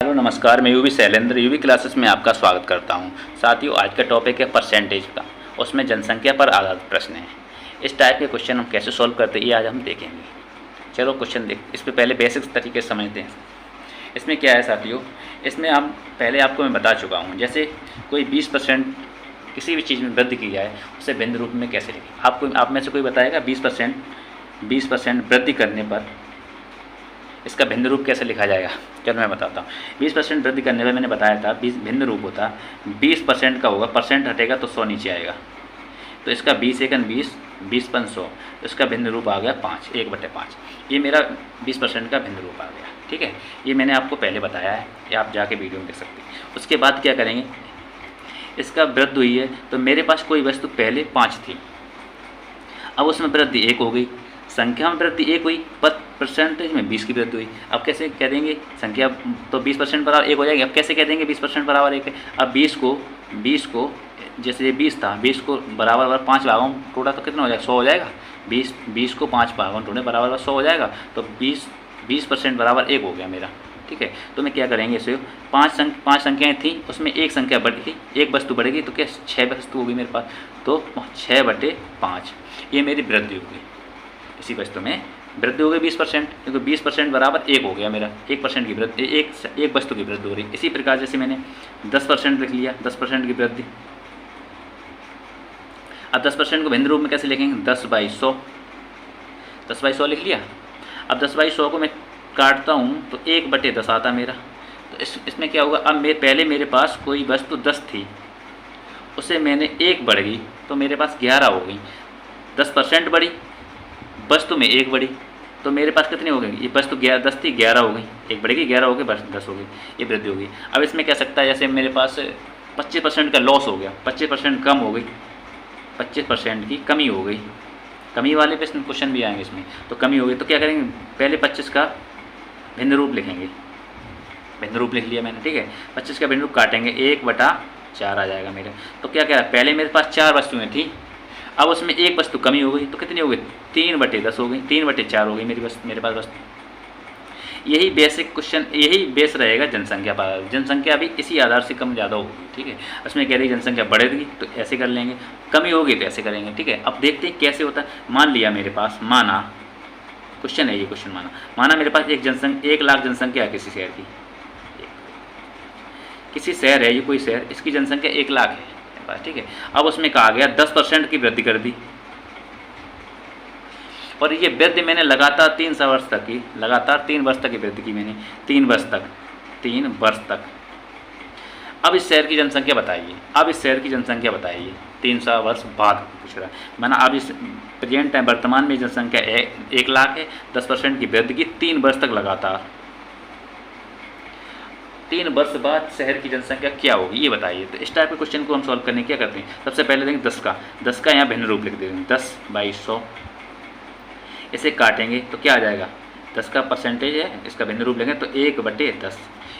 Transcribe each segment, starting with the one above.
Hello नमस्कार, मैं UV Shailendra UV classes में आपका स्वागत करता हूं। साथियों, आज का टॉपिक है परसेंटेज का। उसमें जनसंख्या पर आधारित प्रश्न है। इस टाइप के क्वेश्चन हम कैसे सॉल्व करते हैं ये आज हम देखेंगे। चलो क्वेश्चन देख, इस पर पहले बेसिक्स तरीके से समझते हैं। इसमें क्या है साथियों, इसमें हम पहले आपको मैं बता चुका हूँ। जैसे कोई 20% किसी भी चीज़ में वृद्धि की जाए उसे भिन्न रूप में कैसे लिखें। आप में से कोई बताएगा 20% वृद्धि करने पर इसका भिन्न रूप कैसे लिखा जाएगा। चलो मैं बताता हूँ। 20% वृद्धि करने पर मैंने बताया था 20 भिन्न रूप होता 20% का होगा, परसेंट हटेगा तो 100 नीचे आएगा। तो इसका 20 एकन 20, 20 पन 100, इसका भिन्न रूप आ गया 5, 1/5। ये मेरा 20% का भिन्न रूप आ गया। ठीक है, ये मैंने आपको पहले बताया है, ये आप जाके वीडियो में देख सकते हैं। उसके बाद क्या करेंगे, इसका वृद्धि हुई है तो मेरे पास कोई वस्तु पहले 5 थी, अब उसमें वृद्धि 1 हो गई। संख्या में वृद्धि 1 हुई पर परसेंटेज में 20 की वृद्धि हुई। अब कैसे कह देंगे, संख्या तो 20% बराबर 1 हो जाएगी। अब कैसे कह देंगे 20% बराबर 1 है। अब 20 को जैसे ये 20 था, 20 को बराबर 5 भागों में टोटा तो कितना हो जाएगा, 100 हो जाएगा। 20 को 5 भागों में टोटे बराबर 100 हो जाएगा। तो 20% बराबर 1 हो गया मेरा। ठीक है, तो मैं क्या करेंगे, इसे 5 संख्याएँ थी, उसमें एक संख्या बढ़ गई, एक वस्तु बढ़ेगी तो क्या 6 वस्तु होगी मेरे पास। तो 6/5 ये मेरी वृद्धि होगी। इसी वस्तु में वृद्धि हो गई 20%, क्योंकि 20% बराबर 1 हो गया मेरा। 1% की वृद्धि, एक वस्तु की वृद्धि हो रही। इसी प्रकार जैसे मैंने 10% लिख लिया, 10% की वृद्धि। अब 10% को भिन्न रूप में कैसे लिखेंगे, 10/100, 10/100 लिख लिया। अब 10/100 को मैं काटता हूँ तो 1/10 आता मेरा। तो इसमें क्या होगा, अब पहले मेरे पास कोई वस्तु 10 थी, उसे मैंने 1 बढ़ गई तो मेरे पास 11 हो गई। 10% बढ़ी, वस्तु में 1 बढ़ी, तो मेरे पास कितनी हो गई, ये वस्तु 10 थी, 11 हो गई। 1 बढ़ेगी, 11 हो गई, बस 10 हो गई, ये वृद्धि हो गई। अब इसमें कह सकता है जैसे मेरे पास 25% का लॉस हो गया, 25% कम हो गई, 25% की कमी हो गई। कमी वाले पे क्वेश्चन भी आएंगे इसमें। तो कमी हो गई तो क्या करेंगे, पहले 25 का भिन्न रूप लिखेंगे। भिन्न रूप लिख लिया मैंने। ठीक है, 25 का भिन्न रूप काटेंगे, 1/4 आ जाएगा मेरे। तो क्या कह रहा है, पहले मेरे पास 4 वस्तुएँ थी, अब उसमें एक वस्तु कमी हो गई तो कितनी हो गई, 3/10 हो गई, 3/4 हो गई मेरे पास वस्तु। यही बेसिक क्वेश्चन, यही बेस रहेगा जनसंख्या पर। जनसंख्या भी इसी आधार से कम ज़्यादा होगी। ठीक है, उसमें कह रही जनसंख्या बढ़ेगी तो ऐसे कर लेंगे, कमी होगी तो ऐसे करेंगे। ठीक है, अब देखते हैं कैसे होता है। मान लिया मेरे पास, माना क्वेश्चन है ये, क्वेश्चन माना मेरे पास 1 लाख जनसंख्या है किसी शहर की। किसी शहर है ये, कोई शहर, इसकी जनसंख्या 1 लाख है। ठीक है, अब उसमें कहा गया 10% की वृद्धि कर दी, और ये वृद्धि मैंने लगातार 3 वर्ष तक की, लगातार 3 वर्ष तक की वृद्धि की मैंने, 3 वर्ष तक। अब इस शहर की जनसंख्या बताइए, अब इस शहर की जनसंख्या बताइए 300 वर्ष बाद पूछ रहा है। मैंने अब इस प्रेजेंट टाइम वर्तमान में जनसंख्या 1 लाख है, 10% की वृद्धि की 3 वर्ष तक लगातार। 3 वर्ष बाद शहर की जनसंख्या क्या होगी ये बताइए। तो इस टाइप के क्वेश्चन को हम सॉल्व करने क्या करते हैं, सबसे पहले देंगे 10 का यहाँ भिन्न रूप लिख देंगे, 10/100। इसे काटेंगे तो क्या आ जाएगा, 10 का परसेंटेज है, इसका भिन्न रूप लेंगे तो 1/10,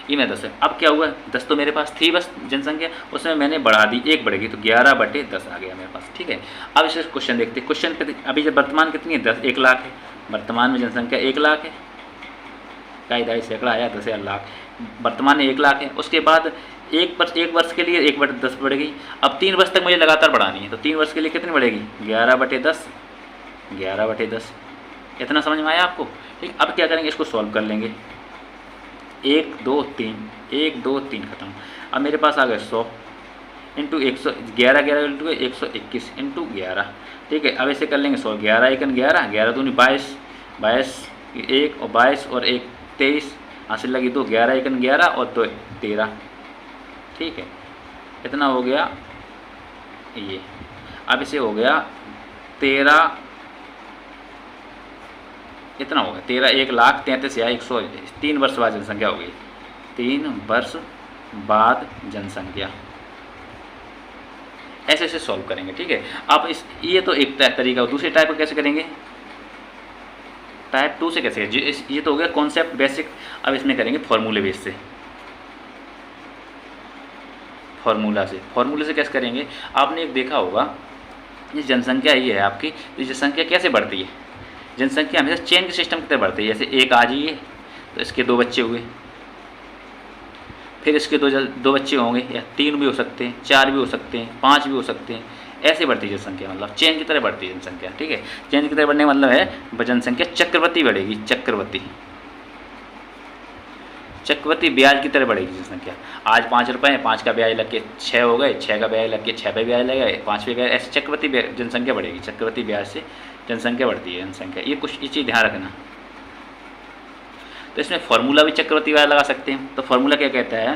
ये मैं 10 है। अब क्या हुआ, 10 तो मेरे पास थी बस जनसंख्या, उसमें मैंने बढ़ा दी, 1 बढ़ेगी तो 11/10 आ गया मेरे पास। ठीक है, अब इसे क्वेश्चन देखते हैं। क्वेश्चन पे अभी जब वर्तमान कितनी है, 1 लाख है, वर्तमान में जनसंख्या 1 लाख है, ढाई सैकड़ा आया 10,000 लाख, वर्तमान में 1 लाख है। उसके बाद एक वर्ष के लिए 1/10 बढ़ेगी। अब 3 वर्ष तक मुझे लगातार बढ़ानी है, तो 3 वर्ष के लिए कितनी बढ़ेगी, 11/10, 11/10। इतना समझ में आया आपको। ठीक, अब क्या करेंगे, इसको सॉल्व कर लेंगे। 1 2 3, 1 2 3 खत्म। अब मेरे पास आ गए 100 इंटू 100, 11 इंटू 121 इंटू 11। ठीक है, अब ऐसे कर लेंगे 100, 11 एकन 11, 11 दूनी 22, 1 और 22 और 1 23, हासिल लगी 2, 11 एकन 11 और 2 13। ठीक है, इतना हो गया ये। अब इसे हो गया 13, इतना हो गया 13, 1,33,100, 3 वर्ष बाद जनसंख्या हो गई, 3 वर्ष बाद जनसंख्या। ऐसे ऐसे सॉल्व करेंगे। ठीक है, अब ये तो एक तरीका। दूसरे टाइप को कैसे करेंगे, टाइप 2 से कैसे, ये तो हो गया कॉन्सेप्ट बेसिक। अब इसमें करेंगे फॉर्मूले बेस से, फॉर्मूले से कैसे करेंगे। आपने एक देखा होगा, ये जनसंख्या ही है आपकी, तो जनसंख्या कैसे बढ़ती है, जनसंख्या हमेशा चेन के सिस्टम की तरह बढ़ती है। जैसे 1 आ जाइए तो इसके 2 बच्चे हुए, फिर इसके दो बच्चे होंगे, या 3 भी हो सकते हैं, 4 भी हो सकते हैं, 5 भी हो सकते हैं। ऐसे बढ़ती है जनसंख्या, मतलब चेन की तरह बढ़ती है जनसंख्या। ठीक है, चेन की तरह बढ़ने का मतलब है जनसंख्या चक्रवृद्धि बढ़ेगी, चक्रवृद्धि ब्याज की तरह बढ़ेगी जनसंख्या। आज 5 रुपये है, 5 का ब्याज लग के 6 हो गए, 6 का ब्याज लग के 6 पे ब्याज लग गए, 5 पे ब्याज, ऐसे चक्रवृद्धि जनसंख्या बढ़ेगी। चक्रवृद्धि ब्याज से जनसंख्या बढ़ती है जनसंख्या। ये चीज़ ध्यान रखना। तो इसमें फॉर्मूला भी चक्रवृद्धि ब्याज लगा सकते हैं। तो फॉर्मूला क्या कहता है?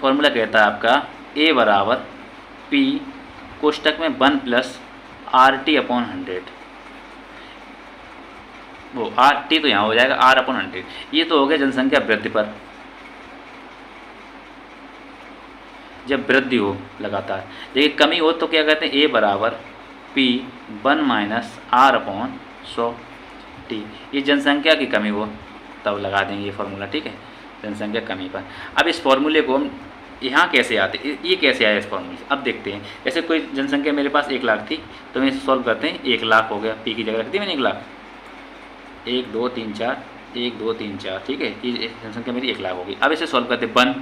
फॉर्मूला कहता है आपका A बराबर P कोष्टक में 1 प्लस RT/100। वो RT तो यहाँ हो जाएगा R/100। ये तो हो गया जनसंख्या वृद्धि पर, जब वृद्धि हो लगातार। लेकिन कमी हो तो क्या कहते हैं? A बराबर P 1 माइनस R/100T। ये जनसंख्या की कमी हो तब लगा देंगे ये फॉर्मूला। ठीक है, जनसंख्या कमी पर। अब इस फॉर्मूले को हम यहाँ कैसे आते, ये कैसे आया इस फॉर्मूले से, अब देखते हैं। जैसे कोई जनसंख्या मेरे पास 1 लाख थी, तो मैं सॉल्व करते हैं। 1 लाख हो गया, P की जगह रख दी मैंने 1 लाख। 1 2 3 4, 1 2 3 4। ठीक है, ये जनसंख्या मेरी 1 लाख होगी। अब इसे सॉल्व करते हैं। 1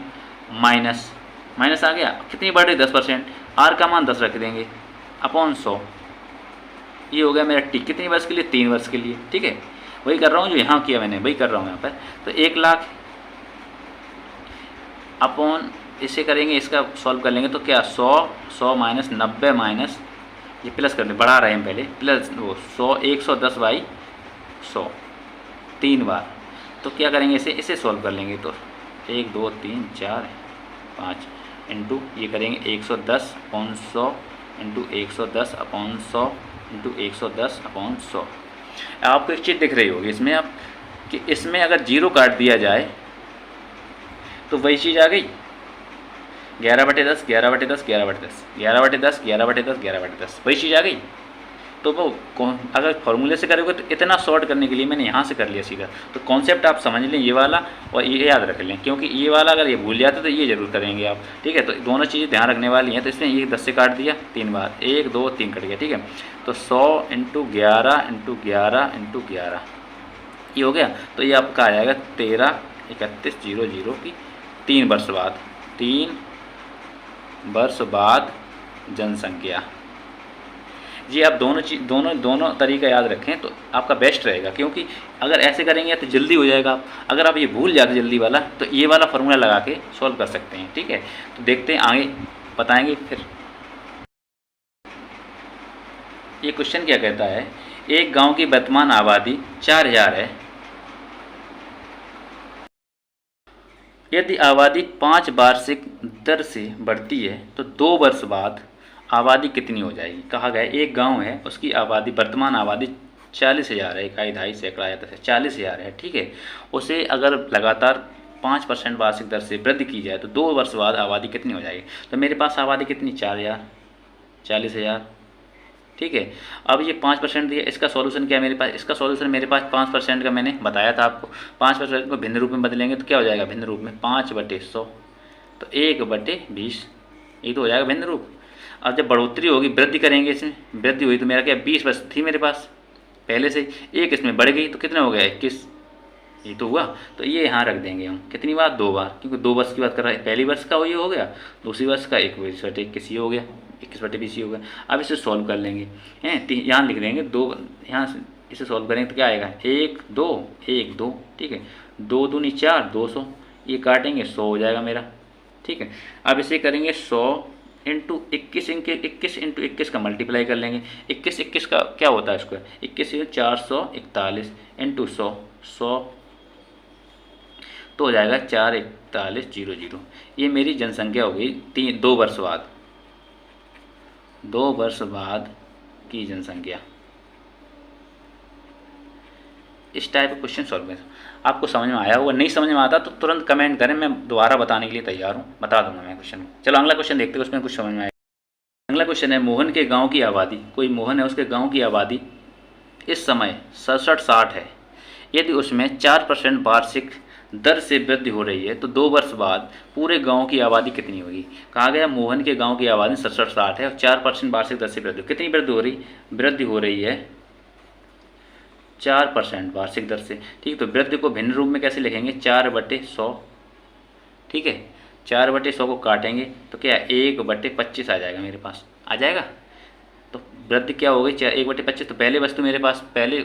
माइनस आ गया, कितनी बढ़ रही? 10%। R का मान 10 रख देंगे अपॉन 100। ये हो गया मेरा T। कितनी वर्ष के लिए? 3 वर्ष के लिए। ठीक है, वही कर रहा हूँ जो यहाँ किया मैंने, वही कर रहा हूँ यहाँ पर। तो 1 लाख अपॉन, इसे करेंगे, इसका सॉल्व कर लेंगे तो क्या 100 माइनस 90 माइनस, ये प्लस कर लें, बढ़ा रहे हैं पहले, प्लस वो 110 बाई 100 3 बार। तो क्या करेंगे, इसे सॉल्व कर लेंगे। तो 1 2 3 4 5 इंटू ये करेंगे 110 upon 100 into 110 upon 100 into 110 upon 100। आपको एक चीज़ दिख रही होगी इसमें आप, कि इसमें अगर 0 काट दिया जाए तो वही चीज़ आ गई। 11/10 11/10 11/10 11/10 11/10 11/10, वही चीज़ आ गई। तो वो अगर फॉर्मूले से करोगे तो इतना शॉर्ट करने के लिए मैंने यहाँ से कर लिया सीधा। तो कॉन्सेप्ट आप समझ लें ये वाला, और ये याद रख लें, क्योंकि ये वाला अगर ये भूल जाते तो ये जरूर करेंगे आप। ठीक है, तो दोनों चीज़ें ध्यान रखने वाली हैं। तो इसमें ये 10 से काट दिया 3 बार, 1 2 3 कट गया। ठीक है, तो 100 × 11 × 11 × 11 ये हो गया। तो ये आपका आ जाएगा 133100 की 3 वर्ष बाद, 3 वर्ष बाद जनसंख्या। जी आप दोनों तरीका याद रखें तो आपका बेस्ट रहेगा, क्योंकि अगर ऐसे करेंगे तो जल्दी हो जाएगा। अगर आप ये भूल जाते जल्दी वाला, तो ये वाला फॉर्मूला लगा के सॉल्व कर सकते हैं। ठीक है, तो देखते हैं आगे बताएंगे फिर। ये क्वेश्चन क्या कहता है? एक गांव की वर्तमान आबादी 4000 है। यदि आबादी 5 वार्षिक दर से बढ़ती है तो 2 वर्ष बाद आबादी कितनी हो जाएगी? कहा गया एक गांव है, उसकी आबादी, वर्तमान आबादी 40,000 है, 1 2 सैकड़ा या 40,000 है। ठीक है, उसे अगर लगातार 5% वार्षिक दर से वृद्धि की जाए तो 2 वर्ष बाद आबादी कितनी हो जाएगी? तो मेरे पास आबादी कितनी? 4,000, 40,000। ठीक है, अब ये 5% दिया, इसका सॉल्यूशन क्या है मेरे पास? इसका सॉल्यूशन मेरे पास 5% का मैंने बताया था आपको। 5% को भिन्न रूप में बदलेंगे तो क्या हो जाएगा? भिन्न रूप में 5/100, तो 1/20, ये तो हो जाएगा भिन्न रूप। अब जब बढ़ोतरी होगी, वृद्धि करेंगे, इसमें वृद्धि हुई तो मेरा क्या 20 वर्ष थी मेरे पास पहले से, एक इसमें बढ़ गई तो कितना हो गया? 21, ये तो हुआ। तो ये यहाँ रख देंगे हम, कितनी बार? 2 बार, क्योंकि 2 वर्ष की बात कर रहा है। पहली वर्ष का ये हो गया, दूसरी वर्ष का 21/21 ये हो गया, 21/20 हो गया। अब इसे सॉल्व कर लेंगे हैं, यहाँ लिख देंगे 2, यहाँ से इसे सॉल्व करेंगे तो क्या आएगा? 1 2 1 2। ठीक है, 2 दूनी 4, 200, ये काटेंगे 100 हो जाएगा मेरा। ठीक है, अब इसे करेंगे 100 इंटू 21 इंटू 21 का मल्टीप्लाई कर लेंगे। 21 का क्या होता है स्क्वायर? 21 441 इंटू 100 तो हो जाएगा 44100। ये मेरी जनसंख्या हो गई 2 वर्ष बाद, 2 वर्ष बाद की जनसंख्या। इस टाइप का क्वेश्चन सॉल्व करें। आपको समझ में आया होगा, नहीं समझ में आता तो तुरंत कमेंट करें, मैं दोबारा बताने के लिए तैयार हूँ, बता दूंगा मैं क्वेश्चन। चलो अगला क्वेश्चन देखते हैं, उसमें कुछ समझ में आएगा। अगला क्वेश्चन है, मोहन के गांव की आबादी, कोई मोहन है, उसके गांव की आबादी इस समय 67-60 है। यदि उसमें 4% वार्षिक दर से वृद्धि हो रही है तो 2 वर्ष बाद पूरे गांव की आबादी कितनी होगी? कहा गया मोहन के गांव की आबादी 67-60 है और 4% वार्षिक दर से वृद्धि। कितनी वृद्धि हो रही? वृद्धि हो रही है 4% वार्षिक दर से। ठीक, तो वृद्धि को भिन्न रूप में कैसे लिखेंगे? 4/100। ठीक है। 4/100 को काटेंगे तो क्या 1/25 आ जाएगा मेरे पास, आ जाएगा। तो वृद्धि क्या हो गई, 1/25। तो पहले वस्तु मेरे पास पहले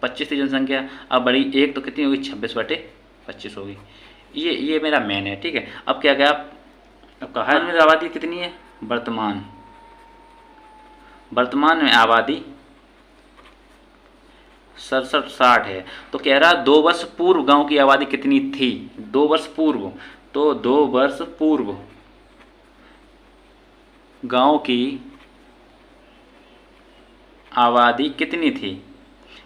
25 थी जनसंख्या, अब बड़ी 1 तो कितनी होगी, 26/25 होगी। ये मेरा मेन है, ठीक है। अब क्या क्या, अब कहा मेरी आबादी कितनी है, वर्तमान में आबादी 67-60 है। तो कह रहा 2 वर्ष पूर्व गांव की आबादी कितनी थी, 2 वर्ष पूर्व। तो 2 वर्ष पूर्व गांव की आबादी कितनी थी,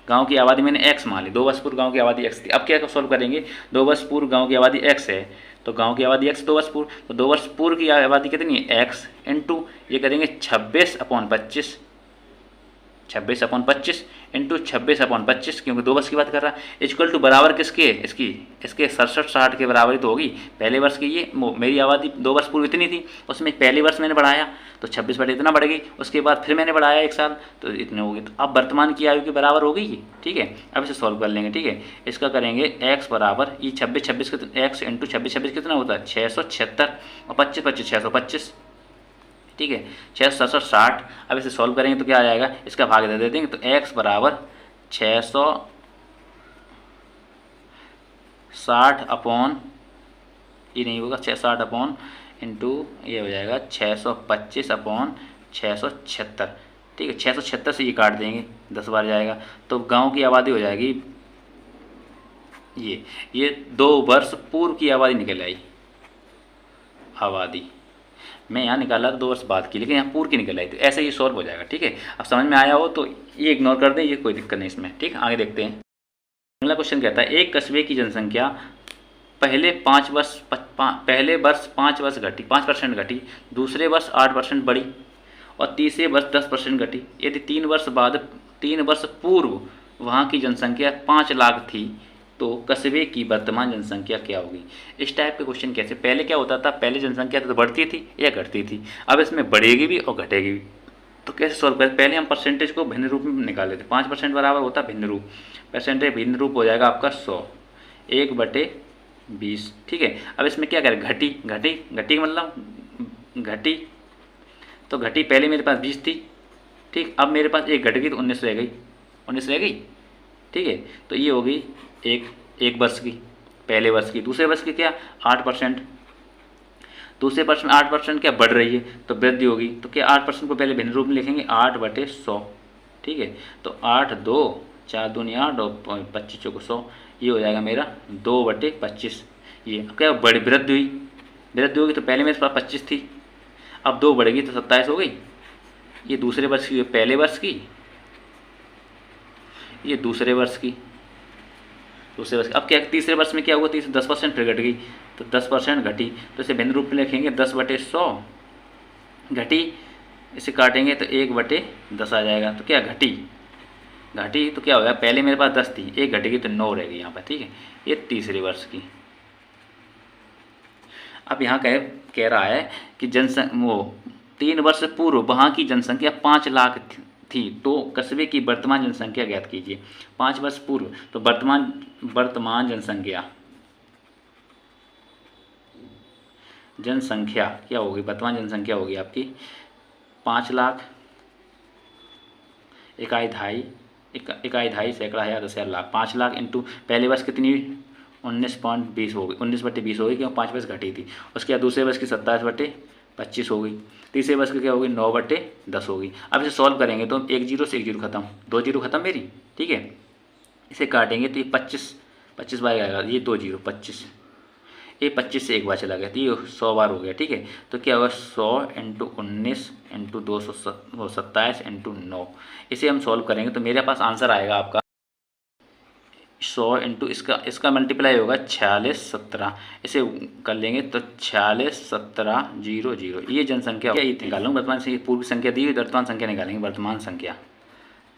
गांव की आबादी मैंने x मान ली, 2 वर्ष पूर्व गांव की आबादी x थी। अब क्या सॉल्व करेंगे, 2 वर्ष पूर्व गांव की आबादी x है, तो गांव की आबादी x 2 वर्ष पूर्व, तो 2 वर्ष पूर्व की आबादी कितनी है, x इंटू ये करेंगे 26/25, 26/25 इंटू 26/25, क्योंकि 2 वर्ष की बात कर रहा है, इक्वल टू बराबर किसके, इसके 67-60 के बराबर तो होगी पहले वर्ष की। ये मेरी आबादी 2 वर्ष पूर्व इतनी थी, उसमें पहले वर्ष मैंने बढ़ाया तो 26 बटे इतना बढ़ गई, उसके बाद फिर मैंने बढ़ाया 1 साल तो इतने हो गए। तो अब वर्तमान की आयु के बराबर हो गई ये, ठीक है। अब इसे सॉल्व कर लेंगे, ठीक है। इसका करेंगे x बराबर ये 26 x इंटू 26 कितना होता है 676 और 25 625, ठीक है। 667-60। अब इसे सॉल्व करेंगे तो क्या आ जाएगा, इसका भाग दे देंगे तो x बराबर 660 अपॉन ये नहीं होगा 660 अपॉन इंटू ये हो जाएगा 625/676, ठीक है। 676 से ये काट देंगे, 10 बार जाएगा तो गांव की आबादी हो जाएगी ये 2 वर्ष पूर्व की आबादी निकल आई, आबादी मैं यहाँ निकाला तो 2 वर्ष बाद की, लेकिन यहाँ पूर्व की निकल आई, तो ऐसे ही सॉल्व हो जाएगा, ठीक है। अब समझ में आया हो तो ये इग्नोर कर दें, ये कोई दिक्कत नहीं इसमें, ठीक। आगे देखते हैं। अगला क्वेश्चन कहता है एक कस्बे की जनसंख्या पहले वर्ष 5 वर्ष घटी 5% घटी, दूसरे वर्ष 8% बढ़ी और तीसरे वर्ष 10% घटी। यदि 3 वर्ष पूर्व वहाँ की जनसंख्या 5 लाख थी तो कस्बे की वर्तमान जनसंख्या क्या होगी। इस टाइप के क्वेश्चन कैसे, पहले क्या होता था, पहले जनसंख्या तो बढ़ती थी या घटती थी, अब इसमें बढ़ेगी भी और घटेगी भी। तो कैसे सॉल्व करें, पहले हम परसेंटेज को भिन्न रूप में निकाल लेते। 5% बराबर होता भिन्न रूप, परसेंटेज भिन्न रूप हो जाएगा आपका 100 1/20, ठीक है। अब इसमें क्या करें, घटी मतलब घटी, तो घटी पहले मेरे पास 20 थी, ठीक। अब मेरे पास एक घट गई तो 19 रह गई, ठीक है। तो ये होगी एक वर्ष की, पहले वर्ष की। दूसरे वर्ष की क्या 8%, दूसरे वर्ष में 8% क्या बढ़ रही है तो वृद्धि होगी, तो क्या 8% को पहले भिन्न रूप में लिखेंगे 8/100, ठीक है। तो 8 2 4 दूनी 8 और 25 चौको 100, ये हो जाएगा मेरा 2/25। ये क्या बड़ी वृद्धि होगी, तो पहले मेरे पास 25 थी, अब 2 बढ़ेगी तो 27 हो गई। ये दूसरे वर्ष की, पहले वर्ष की, ये दूसरे वर्ष की। अब क्या तीसरे वर्ष में क्या हुआ, 10% फिर घट गई तो 10% घटी, तो इसे भिन्न रूप में लिखेंगे 10/100 घटी, इसे काटेंगे तो 1/10 आ जाएगा। तो क्या घटी तो क्या होगा, पहले मेरे पास 10 थी, एक घटेगी तो 9 रहेगी यहाँ पर, ठीक है। ये तीसरे वर्ष की। अब यहाँ कह रहा है कि 3 वर्ष पूर्व वहाँ की जनसंख्या 5 लाख थी तो कस्बे की वर्तमान जनसंख्या ज्ञात कीजिए। 5 वर्ष पूर्व, तो वर्तमान जनसंख्या क्या होगी, वर्तमान जनसंख्या होगी आपकी 5 लाख, इकाई ढाई सैकड़ा हजार 10,000 लाख, 5 लाख इंटू पहले वर्ष कितनी 19.20 होगी, 19/20 होगी क्योंकि 5 वर्ष घटी थी। उसके बाद दूसरे वर्ष की 27/25 होगी, तीसरे वर्ष की क्या होगी 9/10 होगी। अब इसे सॉल्व करेंगे तो 1 0 से 1 0 खत्म, 2 0 खत्म मेरी, ठीक है। इसे काटेंगे तो ये 25 बार आएगा, ये 2 0 25, ये 25 से एक बार चला गया तो ये 100 बार हो गया, ठीक है। तो क्या होगा 100 इंटू 19 इंटू 227 इंटू 9, इसे हम सॉल्व करेंगे तो मेरे पास आंसर आएगा आपका 100 इंटू इसका मल्टीप्लाई होगा 4617, इसे कर लेंगे तो 461700। ये जनसंख्या क्या ये निकालूँ, वर्तमान संख्या पूर्व संख्या दी हुई, वर्तमान संख्या निकालेंगे।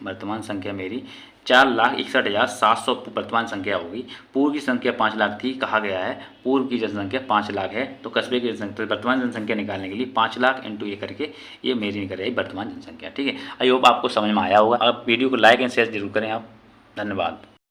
वर्तमान संख्या मेरी 4,61,700 वर्तमान संख्या होगी। पूर्व की संख्या 5 लाख थी, कहा गया है पूर्व की जनसंख्या 5 लाख है, तो कस्बे की जनसंख्या वर्तमान जनसंख्या निकालने के लिए 5 लाख इंटू ये करके ये मेरी निकल रही वर्तमान जनसंख्या, ठीक है। आई होप आपको समझ में आया होगा। आप वीडियो को लाइक एंड शेयर जरूर करें आप। धन्यवाद।